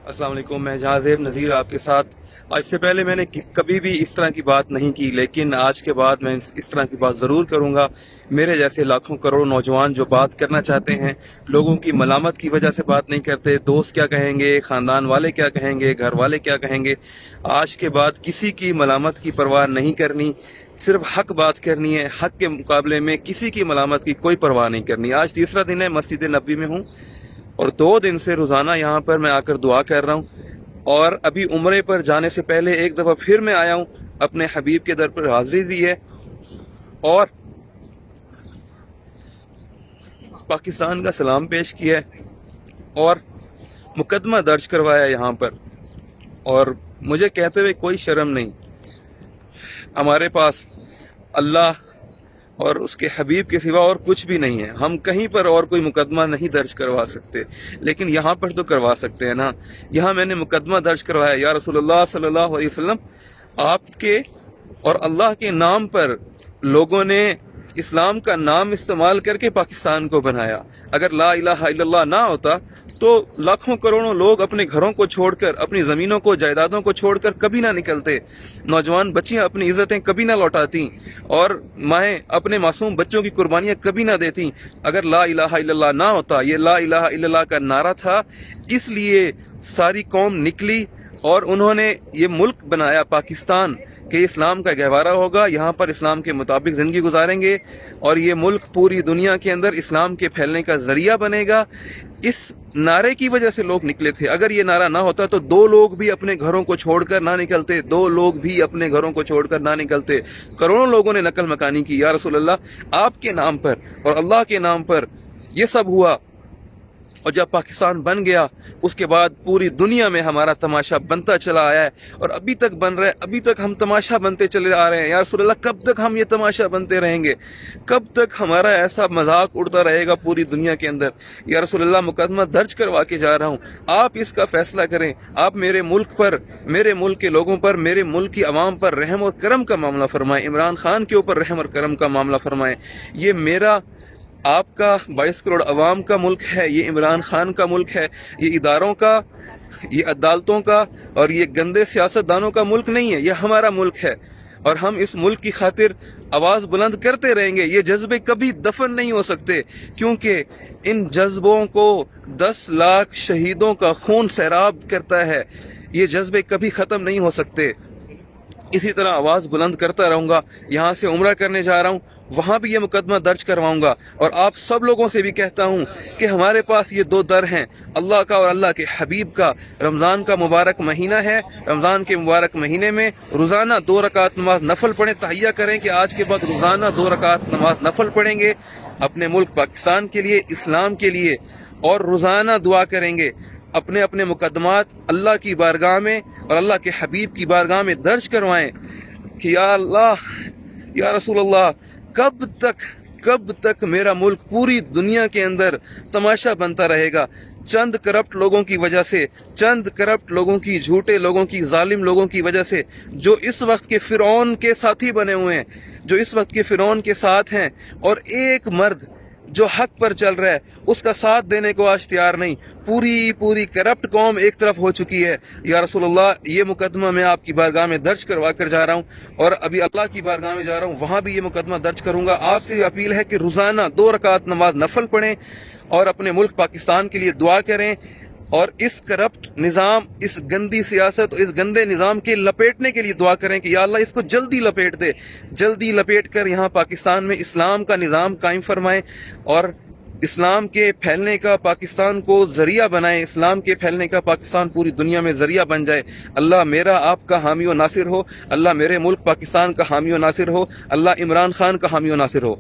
अस्सलाम वालेकुम। मैं जहाज़ेब नज़ीर आपके साथ। आज से पहले मैंने कभी भी इस तरह की बात नहीं की, लेकिन आज के बाद मैं इस तरह की बात ज़रूर करूँगा। मेरे जैसे लाखों करोड़ों नौजवान जो बात करना चाहते हैं, लोगों की मलामत की वजह से बात नहीं करते, दोस्त क्या कहेंगे, ख़ानदान वाले क्या कहेंगे, घर वाले क्या कहेंगे, आज के बाद किसी की मलामत की परवाह नहीं करनी, सिर्फ हक बात करनी है। हक के मुकाबले में किसी की मलामत की कोई परवाह नहीं करनी। आज तीसरा दिन है, मस्जिद नबी में हूँ और 2 दिन से रोज़ाना यहाँ पर मैं आकर दुआ कर रहा हूँ। और अभी उम्रे पर जाने से पहले एक दफ़ा फिर मैं आया हूँ, अपने हबीब के दर पर हाज़िरी दी है और पाकिस्तान का सलाम पेश किया है और मुकदमा दर्ज करवाया यहाँ पर। और मुझे कहते हुए कोई शर्म नहीं। हमारे पास अल्लाह और उसके हबीब के सिवा और कुछ भी नहीं है। हम कहीं पर और कोई मुकदमा नहीं दर्ज करवा सकते, लेकिन यहाँ पर तो करवा सकते हैं ना। यहाँ मैंने मुकदमा दर्ज करवाया, या रसूलुल्लाह सल्लल्लाहु अलैहि वसल्लम, आपके और अल्लाह के नाम पर लोगों ने इस्लाम का नाम इस्तेमाल करके पाकिस्तान को बनाया। अगर ला इलाहा इल्लल्लाह ना होता तो लाखों करोड़ों लोग अपने घरों को छोड़कर, अपनी ज़मीनों को, जायदादों को छोड़कर कभी ना निकलते। नौजवान बच्चियां अपनी इज़्ज़तें कभी ना लौटाती और माएँ अपने मासूम बच्चों की कुर्बानियां कभी ना देती। अगर ला इलाहा इल्लल्लाह ना होता, ये ला इलाहा इल्लल्लाह का नारा था, इसलिए सारी कौम निकली और उन्होंने ये मुल्क बनाया पाकिस्तान कि इस्लाम का गहवारा होगा, यहाँ पर इस्लाम के मुताबिक ज़िंदगी गुजारेंगे और ये मुल्क पूरी दुनिया के अंदर इस्लाम के फैलने का ज़रिया बनेगा। इस नारे की वजह से लोग निकले थे। अगर ये नारा ना होता तो 2 लोग भी अपने घरों को छोड़कर ना निकलते, 2 लोग भी अपने घरों को छोड़कर ना निकलते। करोड़ों लोगों ने नकल मकानी की, या रसूल अल्लाह आपके नाम पर और अल्लाह के नाम पर ये सब हुआ। और जब पाकिस्तान बन गया उसके बाद पूरी दुनिया में हमारा तमाशा बनता चला आया है और अभी तक बन रहा है। अभी तक हम तमाशा बनते चले आ रहे हैं। या रसूल अल्लाह कब तक हम ये तमाशा बनते रहेंगे? कब तक हमारा ऐसा मजाक उड़ता रहेगा पूरी दुनिया के अंदर? या रसूल अल्लाह मुकदमा दर्ज करवा के जा रहा हूँ, आप इसका फैसला करें। आप मेरे मुल्क पर, मेरे मुल्क के लोगों पर, मेरे मुल्क की आवाम पर रहम और करम का मामला फरमाएं। इमरान खान के ऊपर रहम और करम का मामला फरमाएं। ये मेरा, आपका 22 करोड़ अवाम का मुल्क है, ये इमरान खान का मुल्क है, ये इदारों का, ये अदालतों का और ये गंदे सियासतदानों का मुल्क नहीं है। ये हमारा मुल्क है और हम इस मुल्क की खातिर आवाज बुलंद करते रहेंगे। ये जज्बे कभी दफन नहीं हो सकते, क्योंकि इन जज्बों को 10 लाख शहीदों का खून सैराब करता है। ये जज्बे कभी खत्म नहीं हो सकते। इसी तरह आवाज बुलंद करता रहूंगा। यहाँ से उम्रा करने जा रहा हूँ, वहां भी ये मुकदमा दर्ज करवाऊंगा। और आप सब लोगों से भी कहता हूँ कि हमारे पास ये 2 दर हैं, अल्लाह का और अल्लाह के हबीब का। रमजान का मुबारक महीना है, रमजान के मुबारक महीने में रोजाना 2 रकात नमाज नफल पढ़ें। तहिया करें कि आज के बाद रोजाना 2 रकात नमाज नफल पढ़ेंगे अपने मुल्क पाकिस्तान के लिए, इस्लाम के लिए, और रोजाना दुआ करेंगे। अपने अपने मुकदमात अल्लाह की बारगाह में और अल्लाह के हबीब की बारगाह में दर्ज करवाएं कि या अल्लाह, या रसूल अल्लाह, कब तक मेरा मुल्क पूरी दुनिया के अंदर तमाशा बनता रहेगा? चंद करप्ट लोगों की वजह से, चंद करप्ट लोगों की, झूठे लोगों की, जालिम लोगों की वजह से, जो इस वक्त के फिरौन के साथी बने हुए हैं, जो इस वक्त के फिरौन के साथ हैं, और एक मर्द जो हक पर चल रहा है उसका साथ देने को आज तैयार नहीं। पूरी करप्ट कौम एक तरफ हो चुकी है। या रसूलुल्लाह, ये मुकदमा मैं आपकी बारगाह में दर्ज करवा कर जा रहा हूँ और अभी अल्लाह की बारगाह में जा रहा हूँ, वहां भी ये मुकदमा दर्ज करूंगा। आपसे अपील है कि रोजाना 2 रकात नमाज नफल पढ़ें और अपने मुल्क पाकिस्तान के लिए दुआ करें और इस करप्ट निज़ाम, इस गंदी सियासत, इस गंदे निज़ाम के लपेटने के लिए दुआ करें कि या अल्लाह इसको जल्दी लपेट दे, जल्दी लपेट कर यहाँ पाकिस्तान में इस्लाम का निज़ाम कायम फरमाए और इस्लाम के फैलने का पाकिस्तान को ज़रिया बनाए। इस्लाम के फैलने का पाकिस्तान पूरी दुनिया में ज़रिया बन जाए। अल्लाह मेरा आपका हामी व नासिर हो, अल्लाह मेरे मुल्क पाकिस्तान का हामी व नासिर हो, अल्लाह इमरान खान का हामी व नासिर हो।